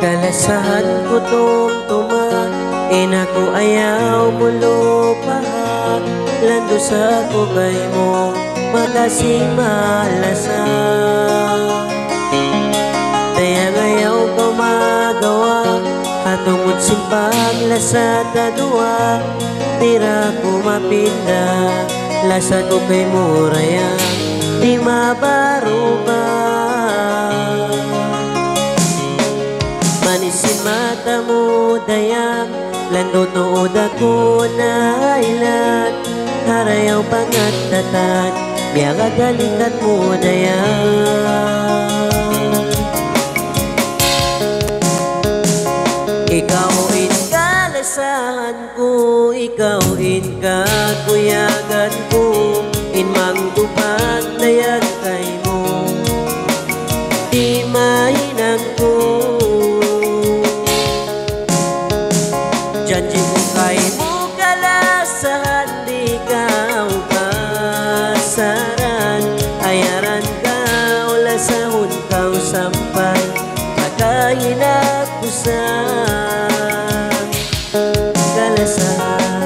Kalasahan ko tumtuman, inako ayaw mo lupahan. Lando sa kubay mo, magasing malasan. Dayang ayaw ko magawa, hatungod simpang lasa kadua. Tira ko mapinda, lasa ko kay muraya, di mabaruban. Manisin mata mo dayang, lando tuod ako na ilan. Harayaw pangatatan, biyaga galikat mo dayang. Ikaw in kalasahan ko, ikaw in kakuyagan ko. In manggupan dayang kay mo, di mainang ko. Janji ko kay mo kalasahan, di ka pasaran. Ayaran ka ula sa hunkaw sampay, makahinap ko sa kalasahan.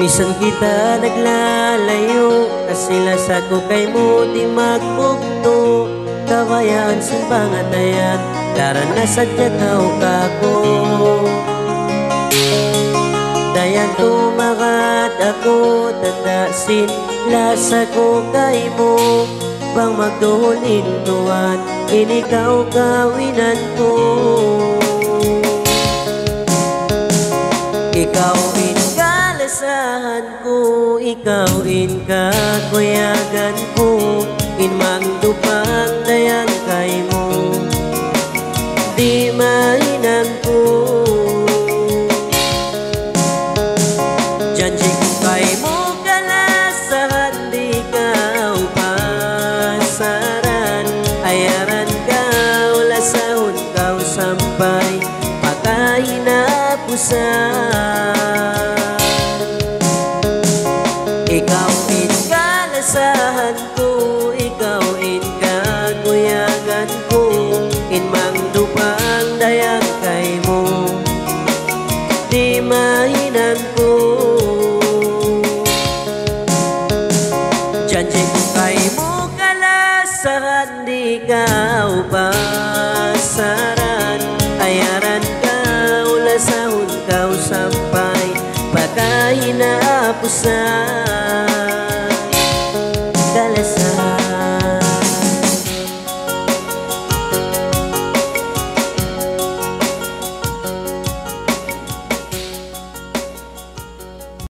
Misan kita naglalayo, kasila sa ko kay mo di magbugto. Kawayaan sa pangatayan, daran na sadya kao kako. Dayan tumakat ako, tatasin lasa ko kay mo. Bang magduhuling tuwan, inikaw kawinan ko. Ikaw in kalasahan ko, ikaw in kakuyagan ko. In mangdupang dayang kay mo, di mainan ko. Janji ko kay mo kalasahan, di ka pasaran. Ayaran ka ula sa hunkaw sampay, makahinapusan. Ikaw in kalasahan ko, ikaw in kakuyagan ko. In mangdupang dayang kay mo, di mainan ko. Janji ko kay mo kalasahan, di ka pasaran. Ayaran ka ula sa hunkaw sampay, makahinapusan.